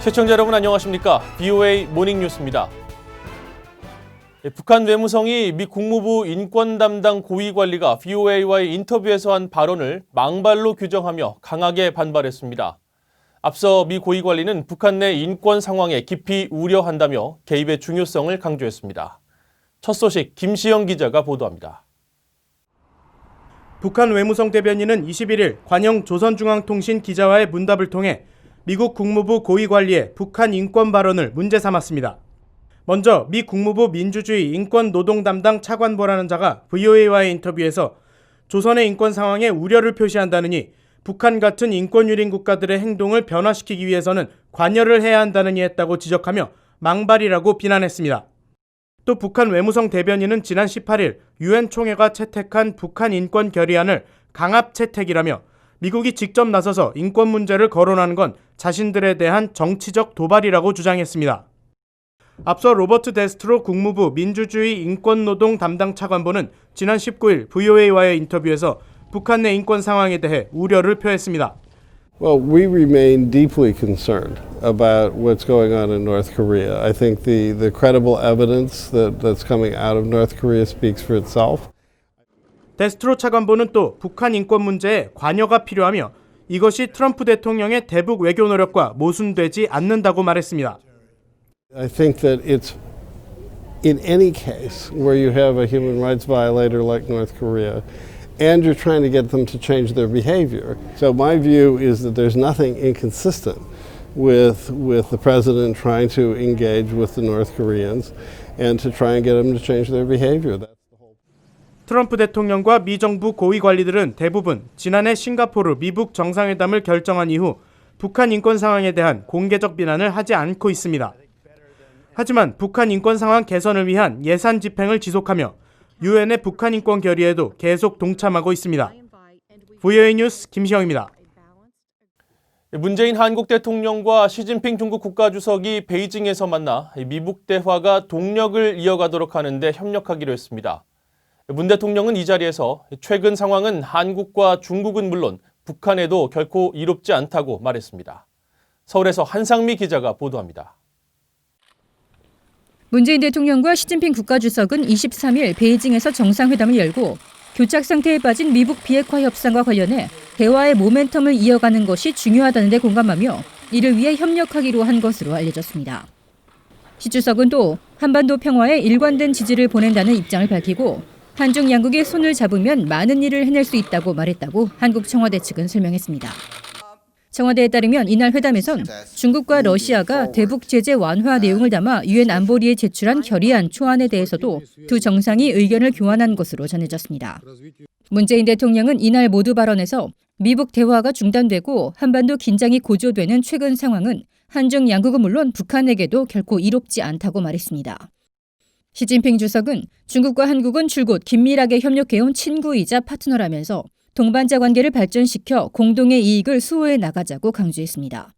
시청자 여러분 안녕하십니까? BOA 모닝뉴스입니다. 북한 외무성이 미 국무부 인권 담당 고위 관리가 BOA와의 인터뷰에서 한 발언을 망발로 규정하며 강하게 반발했습니다. 앞서 미 고위 관리는 북한 내 인권 상황에 깊이 우려한다며 개입의 중요성을 강조했습니다. 첫 소식 김시영 기자가 보도합니다. 북한 외무성 대변인은 21일 관영 조선중앙통신 기자와의 문답을 통해 미국 국무부 고위 관리의 북한 인권 발언을 문제 삼았습니다. 먼저 미 국무부 민주주의 인권 노동 담당 차관보라는 자가 VOA와의 인터뷰에서 조선의 인권 상황에 우려를 표시한다느니 북한 같은 인권 유린 국가들의 행동을 변화시키기 위해서는 관여를 해야 한다느니 했다고 지적하며 망발이라고 비난했습니다. 또 북한 외무성 대변인은 지난 18일 유엔 총회가 채택한 북한 인권 결의안을 강압 채택이라며 미국이 직접 나서서 인권 문제를 거론하는 건 자신들에 대한 정치적 도발이라고 주장했습니다. 앞서 로버트 데스트로 국무부 민주주의 인권노동 담당 차관보는 지난 19일 VOA와의 인터뷰에서 북한 내 인권 상황에 대해 우려를 표했습니다. Well, we remain deeply concerned about what's going on in North Korea. I think the credible evidence that's coming out of North Korea speaks for itself. 데스트로 차관보는 또 북한 인권 문제에 관여가 필요하며 이것이 트럼프 대통령의 대북 외교 노력과 모순되지 않는다고 말했습니다. I think that it's in any case where you have a human rights violator like North Korea and you're trying to get them to change their behavior. So my view is that there's nothing inconsistent with the president trying to engage with the North Koreans and to try and get them to change their behavior. 트럼프 대통령과 미 정부 고위 관리들은 대부분 지난해 싱가포르 미북 정상회담을 결정한 이후 북한 인권 상황에 대한 공개적 비난을 하지 않고 있습니다. 하지만 북한 인권 상황 개선을 위한 예산 집행을 지속하며 유엔의 북한 인권 결의에도 계속 동참하고 있습니다. VOA 뉴스 김시영입니다. 문재인 한국 대통령과 시진핑 중국 국가주석이 베이징에서 만나 미북 대화가 동력을 이어가도록 하는데 협력하기로 했습니다. 문 대통령은 이 자리에서 최근 상황은 한국과 중국은 물론 북한에도 결코 이롭지 않다고 말했습니다. 서울에서 한상미 기자가 보도합니다. 문재인 대통령과 시진핑 국가주석은 23일 베이징에서 정상회담을 열고 교착 상태에 빠진 미북 비핵화 협상과 관련해 대화의 모멘텀을 이어가는 것이 중요하다는 데 공감하며 이를 위해 협력하기로 한 것으로 알려졌습니다. 시 주석은 또 한반도 평화에 일관된 지지를 보낸다는 입장을 밝히고 한중 양국이 손을 잡으면 많은 일을 해낼 수 있다고 말했다고 한국 청와대 측은 설명했습니다. 청와대에 따르면 이날 회담에선 중국과 러시아가 대북 제재 완화 내용을 담아 유엔 안보리에 제출한 결의안 초안에 대해서도 두 정상이 의견을 교환한 것으로 전해졌습니다. 문재인 대통령은 이날 모두 발언에서 미북 대화가 중단되고 한반도 긴장이 고조되는 최근 상황은 한중 양국은 물론 북한에게도 결코 이롭지 않다고 말했습니다. 시진핑 주석은 중국과 한국은 줄곧 긴밀하게 협력해온 친구이자 파트너라면서 동반자 관계를 발전시켜 공동의 이익을 수호해 나가자고 강조했습니다.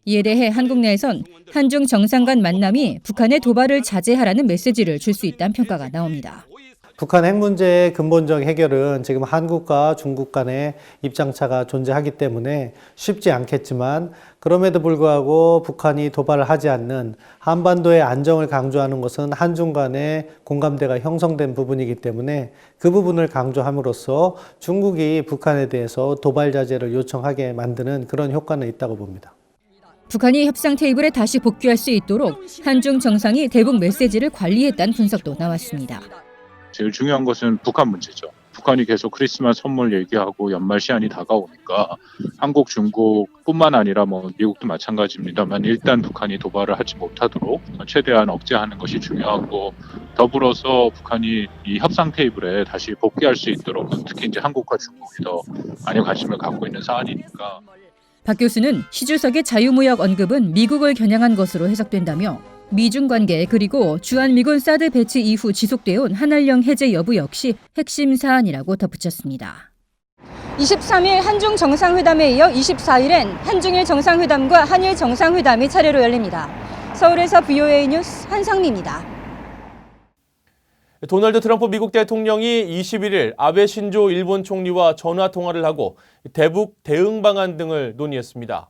이에 대해 한국 내에선 한중 정상 간 만남이 북한의 도발을 자제하라는 메시지를 줄 수 있다는 평가가 나옵니다. 북한 핵 문제의 근본적 해결은 지금 한국과 중국 간의 입장차가 존재하기 때문에 쉽지 않겠지만 그럼에도 불구하고 북한이 도발을 하지 않는 한반도의 안정을 강조하는 것은 한중 간의 공감대가 형성된 부분이기 때문에 그 부분을 강조함으로써 중국이 북한에 대해서 도발 자제를 요청하게 만드는 그런 효과는 있다고 봅니다. 북한이 협상 테이블에 다시 복귀할 수 있도록 한중 정상이 대북 메시지를 관리했다는 분석도 나왔습니다. 제일 중요한 것은 북한 문제죠. 북한이 계속 크리스마스 선물 얘기하고 연말 시한이 다가오니까 한국, 중국뿐만 아니라 미국도 마찬가지입니다만 일단 북한이 도발을 하지 못하도록 최대한 억제하는 것이 중요하고 더불어서 북한이 이 협상 테이블에 다시 복귀할 수 있도록 특히 이제 한국과 중국이 더 많이 관심을 갖고 있는 사안이니까. 박 교수는 시 주석의 자유무역 언급은 미국을 겨냥한 것으로 해석된다며 미중 관계 그리고 주한미군 사드 배치 이후 지속돼온 한알령 해제 여부 역시 핵심 사안이라고 덧붙였습니다. 23일 한중 정상회담에 이어 24일엔 한중일 정상회담과 한일 정상회담이 차례로 열립니다. 서울에서 BOA 뉴스 한상미입니다. 도널드 트럼프 미국 대통령이 21일 아베 신조 일본 총리와 전화 통화를 하고 대북 대응 방안 등을 논의했습니다.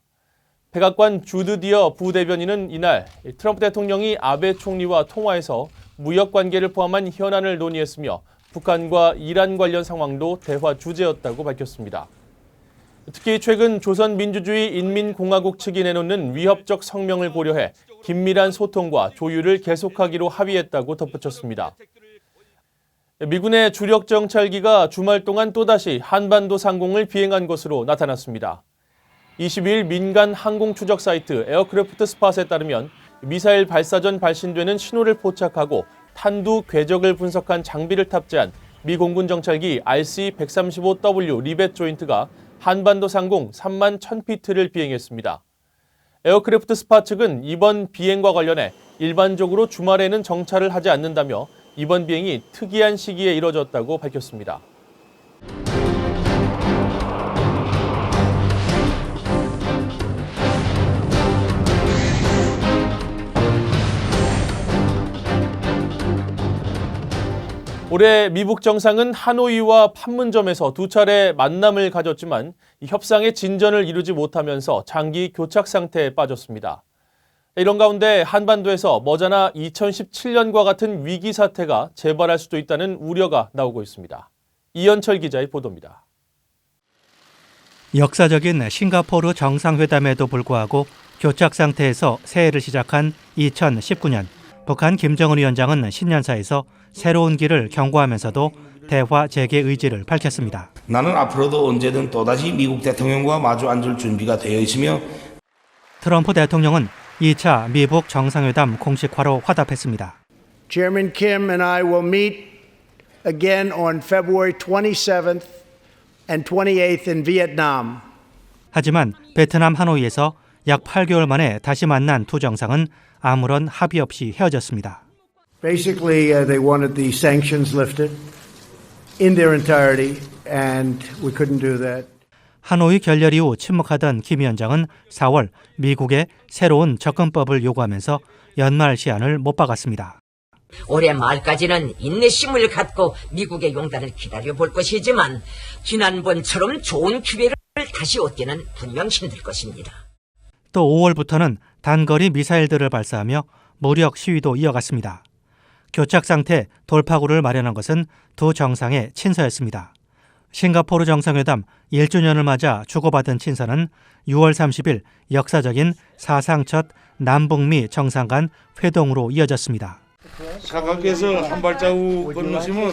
백악관 주드 디어 부대변인은 이날 트럼프 대통령이 아베 총리와 통화해서 무역 관계를 포함한 현안을 논의했으며 북한과 이란 관련 상황도 대화 주제였다고 밝혔습니다. 특히 최근 조선민주주의인민공화국 측이 내놓는 위협적 성명을 고려해 긴밀한 소통과 조율을 계속하기로 합의했다고 덧붙였습니다. 미군의 주력 정찰기가 주말 동안 또다시 한반도 상공을 비행한 것으로 나타났습니다. 22일 민간 항공 추적 사이트 에어크래프트 스팟에 따르면 미사일 발사 전 발신되는 신호를 포착하고 탄두 궤적을 분석한 장비를 탑재한 미 공군 정찰기 RC-135W 리벳 조인트가 한반도 상공 3만 1000피트를 비행했습니다. 에어크래프트 스팟 측은 이번 비행과 관련해 일반적으로 주말에는 정찰을 하지 않는다며 이번 비행이 특이한 시기에 이뤄졌다고 밝혔습니다. 올해 미북 정상은 하노이와 판문점에서 두 차례 만남을 가졌지만 협상의 진전을 이루지 못하면서 장기 교착 상태에 빠졌습니다. 이런 가운데 한반도에서 머지나 2017년과 같은 위기 사태가 재발할 수도 있다는 우려가 나오고 있습니다. 이현철 기자의 보도입니다. 역사적인 싱가포르 정상회담에도 불구하고 교착 상태에서 새해를 시작한 2019년, 북한 김정은 위원장은 신년사에서 새로운 길을 경고하면서도 대화 재개 의지를 밝혔습니다. 나는 앞으로도 언제든 또다시 미국 대통령과 마주 앉을 준비가 되어 있으며 트럼프 대통령은 2차 미북 정상회담 공식화로 화답했습니다. Chairman Kim and I will meet again on February 27th and 28th in Vietnam. 하지만 베트남 하노이에서 약 8개월 만에 다시 만난 두 정상은 아무런 합의 없이 헤어졌습니다. Basically, they wanted the sanctions lifted in their entirety, and we couldn't do that. 하노이 결렬 이후 침묵하던 김 위원장은 4월 미국의 새로운 접근법을 요구하면서 연말 시한을 못 박았습니다. 올해 말까지는 인내심을 갖고 미국의 용단을 기다려볼 것이지만 지난번처럼 좋은 기회를 다시 얻기는 분명 힘들 것입니다. 또 5월부터는 단거리 미사일들을 발사하며 무력 시위도 이어갔습니다. 교착 상태 돌파구를 마련한 것은 두 정상의 친서였습니다. 싱가포르 정상회담 1주년을 맞아 주고받은 친서는 6월 30일 역사적인 사상 첫 남북미 정상 간 회동으로 이어졌습니다. 사각에서 한 발자국 건너시면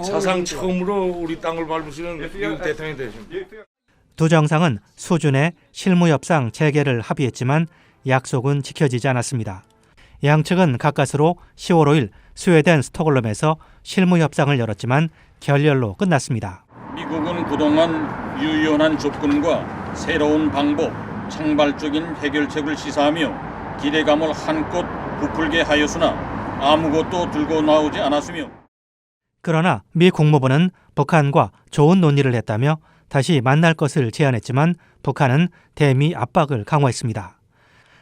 사상 처음으로 우리 땅을 밟으시는 미국 대통령이 되십니다. 두 정상은 수준의 실무협상 재개를 합의했지만 약속은 지켜지지 않았습니다. 양측은 가까스로 10월 5일 스웨덴 스톡홀름에서 실무협상을 열었지만 결렬로 끝났습니다. 미국은 그동안 유연한 접근과 새로운 방법, 창발적인 해결책을 시사하며 기대감을 한껏 부풀게 하였으나 아무것도 들고 나오지 않았으며 그러나 미 국무부는 북한과 좋은 논의를 했다며 다시 만날 것을 제안했지만 북한은 대미 압박을 강화했습니다.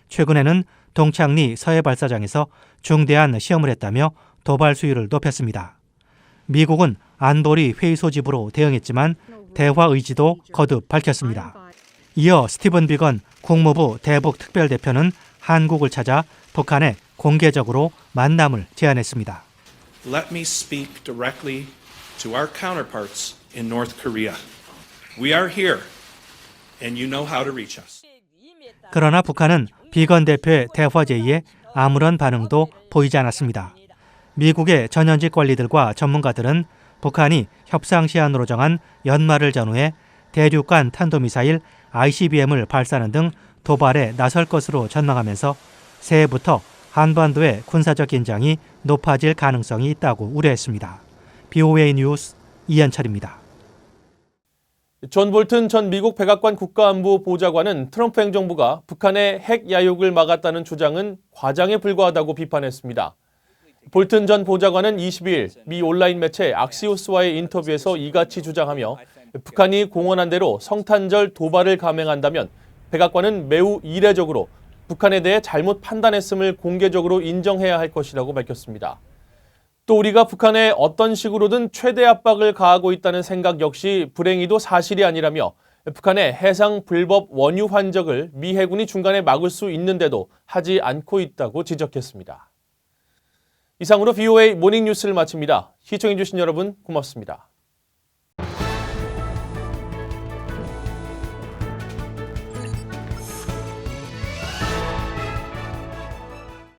최근에는 동창리 서해발사장에서 중대한 시험을 했다며 도발 수위를 높였습니다. 미국은 안보리 회의 소집으로 대응했지만 대화 의지도 거듭 밝혔습니다. 이어 스티븐 비건 국무부 대북 특별대표는 한국을 찾아 북한에 공개적으로 만남을 제안했습니다. Let me speak directly to our counterparts in North Korea. We are here, and you know how to reach us. 그러나 북한은 비건 대표의 대화 제의에 아무런 반응도 보이지 않았습니다. 미국의 전현직 관리들과 전문가들은 북한이 협상 시한으로 정한 연말을 전후해 대륙간 탄도미사일 ICBM을 발사하는 등 도발에 나설 것으로 전망하면서 새해부터 한반도의 군사적 긴장이 높아질 가능성이 있다고 우려했습니다. BOA 뉴스 이현철입니다. 존 볼튼 전 미국 백악관 국가안보 보좌관은 트럼프 행정부가 북한의 핵 야욕을 막았다는 주장은 과장에 불과하다고 비판했습니다. 볼튼 전 보좌관은 22일 미 온라인 매체 악시오스와의 인터뷰에서 이같이 주장하며 북한이 공언한 대로 성탄절 도발을 감행한다면 백악관은 매우 이례적으로 북한에 대해 잘못 판단했음을 공개적으로 인정해야 할 것이라고 밝혔습니다. 또 우리가 북한에 어떤 식으로든 최대 압박을 가하고 있다는 생각 역시 불행히도 사실이 아니라며 북한의 해상 불법 원유 환적을 미 해군이 중간에 막을 수 있는데도 하지 않고 있다고 지적했습니다. 이상으로 VOA 모닝 뉴스를 마칩니다. 시청해주신 여러분 고맙습니다.